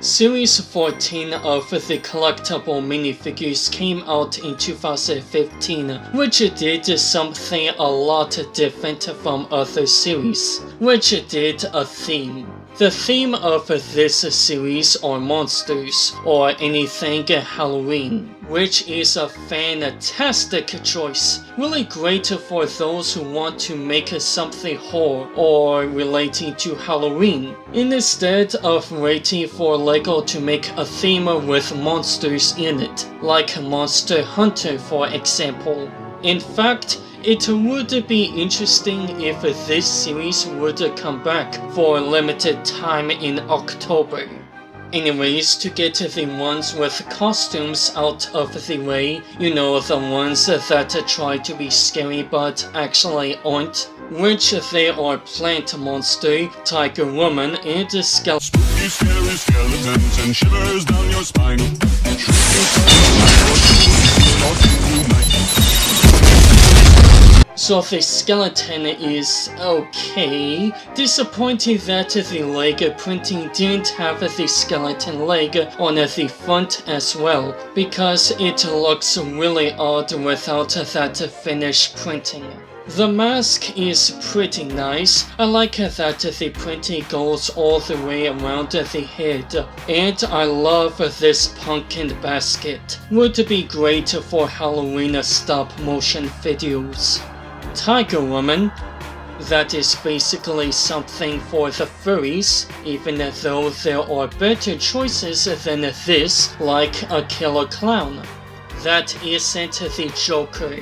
Series 14 of the Collectible Minifigures came out in 2015, which did something a lot different from other series, which did a theme. The theme of this series are monsters, or anything Halloween, which is a fantastic choice. Really great for those who want to make something horror or relating to Halloween, instead of waiting for LEGO to make a theme with monsters in it, like Monster Hunter for example. In fact, it would be interesting if this series would come back for a limited time in October. Anyways, to get the ones with costumes out of the way, you know, the ones that try to be scary but actually aren't, which they are Plant Monster, Tiger Woman, and Skeleton. Spooky, scary skeletons and shivers down your spine. So the skeleton is okay. Disappointing that the leg printing didn't have the skeleton leg on the front as well, because it looks really odd without that finish printing. The mask is pretty nice. I like that the printing goes all the way around the head, and I love this pumpkin basket. Would be great for Halloween stop motion videos. Tiger Woman, that is basically something for the furries, even though there are better choices than this, like a killer clown. That isn't the Joker.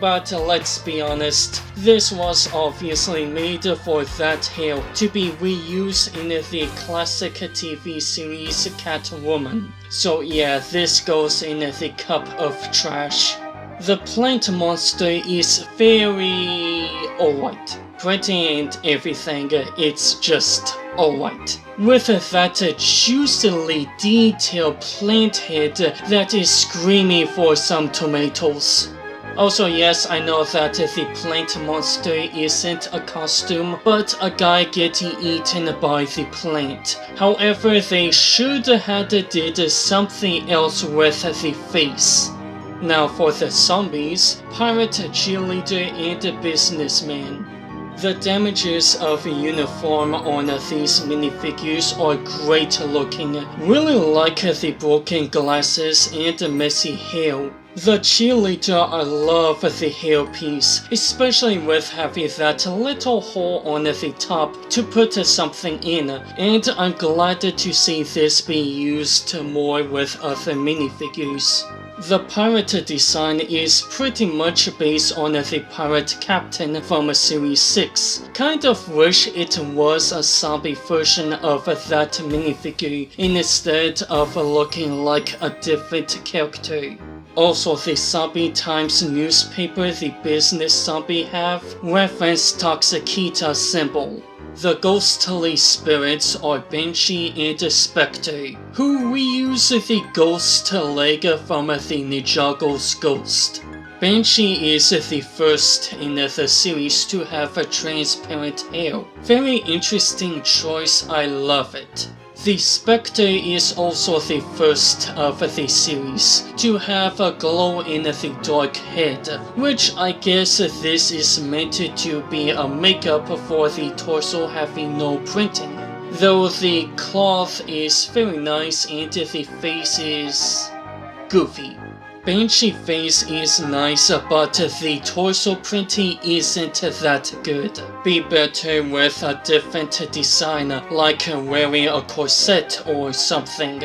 But let's be honest, this was obviously made for that hair to be reused in the classic TV series Catwoman. So yeah, this goes in the cup of trash. The plant monster is very alright. Pretty and everything, it's just alright. With that juicily detailed plant head that is screaming for some tomatoes. Also, yes, I know that the plant monster isn't a costume, but a guy getting eaten by the plant. However, they should have did something else with the face. Now for the zombies, pirate, cheerleader, and businessman. The damages of a uniform on these minifigures are great looking. Really like the broken glasses and messy hair. The cheerleader, I love the hairpiece, especially with having that little hole on the top to put something in, and I'm glad to see this being used more with other minifigures. The pirate design is pretty much based on the pirate captain from Series 6. Kind of wish it was a zombie version of that minifigure instead of looking like a different character. Also, the Zombie Times newspaper the business zombie have referenced Toxicita symbol. The ghostly spirits are Banshee and Specter, who reuse the ghost leg from the Ninjago's ghost. Banshee is the first in the series to have a transparent hair. Very interesting choice, I love it. The Spectre is also the first of the series to have a glow-in-the-dark head, which I guess this is meant to be a makeup for the torso having no printing. Though the cloth is very nice and the face is goofy. Banshee face is nice, but the torso printing isn't that good. Be better with a different design, like wearing a corset or something.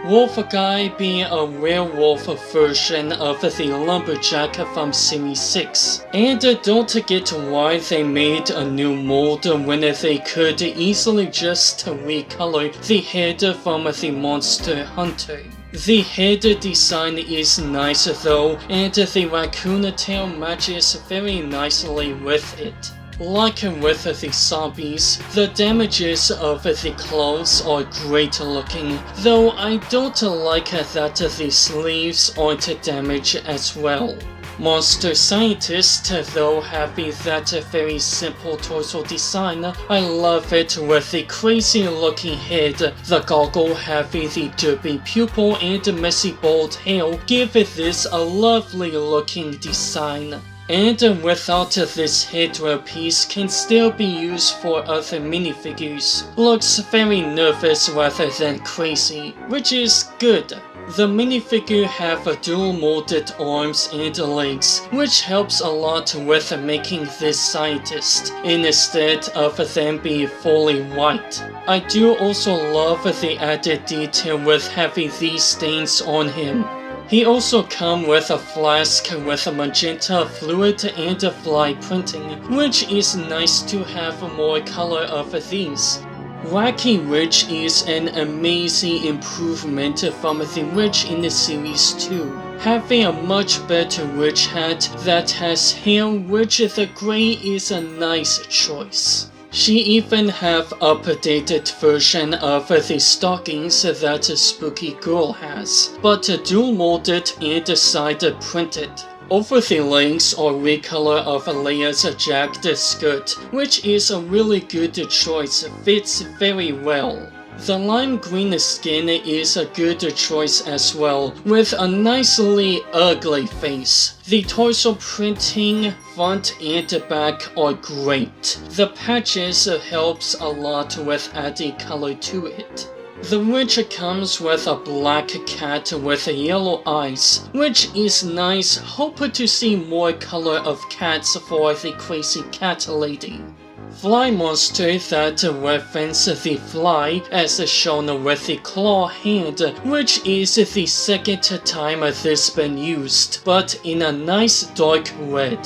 Wolf Guy being a werewolf version of the lumberjack from Series 6. And don't get why they made a new mold when they could easily just recolor the head from the Monster Hunter. The head design is nice though, and the raccoon tail matches very nicely with it. Like with the zombies, the damages of the clothes are great looking, though I don't like that the sleeves aren't damaged as well. Monster Scientist, though, having that very simple torso design, I love it with the crazy looking head. The Gargoyle having the derpy pupil and messy bald hair give this a lovely looking design. And without this headwear piece can still be used for other minifigures. Looks very nervous rather than crazy, which is good. The minifigure have dual molded arms and legs, which helps a lot with making this scientist, instead of them being fully white. I do also love the added detail with having these stains on him. He also comes with a flask with a magenta fluid and a fly printing, which is nice to have more color of these. Wacky Witch is an amazing improvement from the witch in the series 2, having a much better witch hat that has hair, which the gray is a nice choice. She even have updated version of the stockings that Spooky Girl has, but dual molded and side printed. Over the legs or recolor of Leia's jagged skirt, which is a really good choice, fits very well. The lime green skin is a good choice as well, with a nicely ugly face. The torso printing, front and back are great. The patches helps a lot with adding color to it. The witch comes with a black cat with yellow eyes, which is nice. Hope to see more color of cats for the crazy cat lady. Fly monster that reference the fly as shown with the claw hand, which is the second time this been used, but in a nice dark red.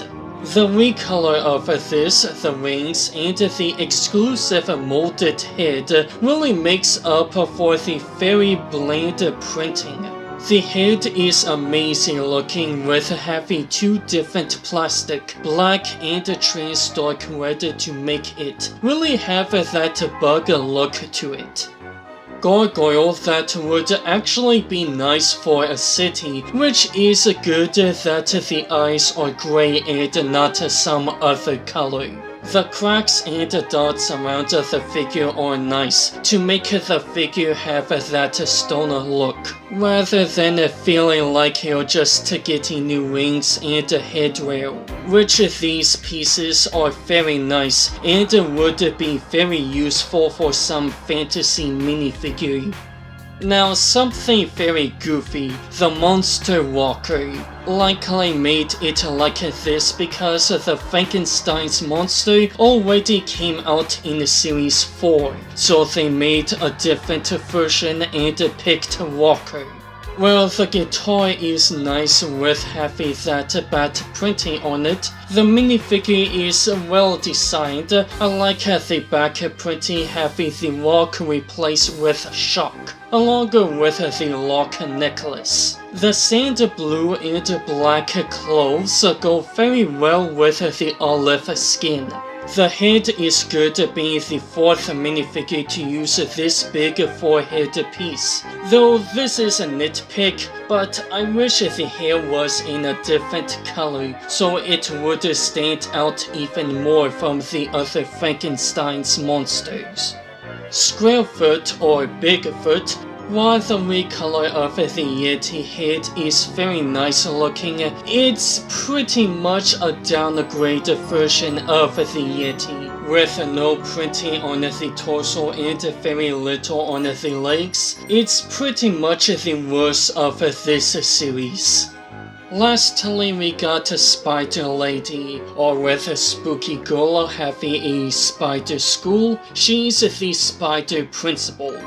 The recolor of this, the wings, and the exclusive molded head really makes up for the very bland printing. The head is amazing looking with having two different plastic, black and trans dark red to make it really have that bug look to it. Gargoyle that would actually be nice for a city, which is good that the eyes are gray and not some other color. The cracks and dots around the figure are nice to make the figure have that stoner look, rather than feeling like you're just getting new wings and headwear, which these pieces are very nice and would be very useful for some fantasy minifigure. Now something very goofy, the Monster Walker. Likely made it like this because the Frankenstein's monster already came out in Series 4, so they made a different version and picked Walker. Well, the guitar is nice with having that bat printing on it. The minifigure is well designed. I like the back printing having the rock replaced with shock, along with the lock necklace. The sand blue and black clothes go very well with the olive skin. The head is good, being the fourth minifigure to use this big forehead piece. Though this is a nitpick, but I wish the hair was in a different color so it would stand out even more from the other Frankenstein's monsters. Squarefoot or Bigfoot, while the recolor of the Yeti head is very nice looking, it's pretty much a downgrade version of the Yeti, with no printing on the torso and very little on the legs. It's pretty much the worst of this series. Lastly, we got a Spider Lady, or with a Spooky Girl having a spider school. She's the spider principal.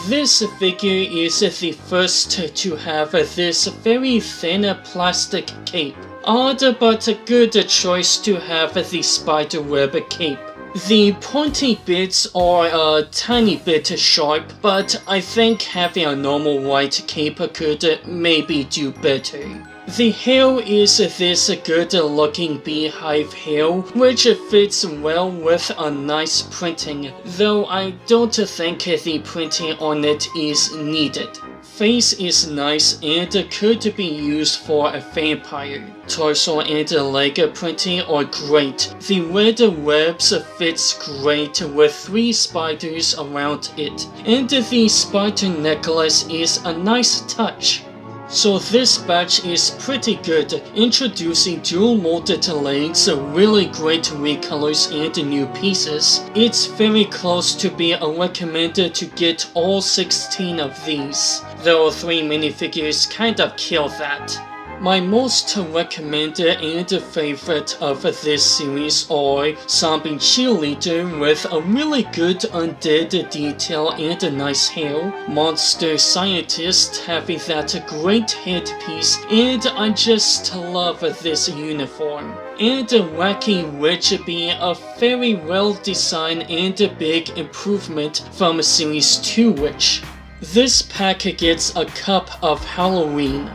This figure is the first to have this very thin plastic cape. Odd but a good choice to have the spiderweb cape. The pointy bits are a tiny bit sharp, but I think having a normal white cape could maybe do better. The hair is this good looking beehive hair, which fits well with a nice printing, though I don't think the printing on it is needed. face is nice and could be used for a vampire. Torso and leg printing are great. The red webs fits great with 3 spiders around it, and the spider necklace is a nice touch. So this batch is pretty good, introducing dual molded legs, really great recolors and new pieces. It's very close to being recommended to get all 16 of these, though 3 minifigures kind of kill that. My most recommended and favorite of this series are Zombie Cheerleader with a really good undead detail and a nice hair, Monster Scientist having that great headpiece, and I just love this uniform, and Wacky Witch being a very well designed and big improvement from Series 2 Witch. This pack gets a cup of Halloween.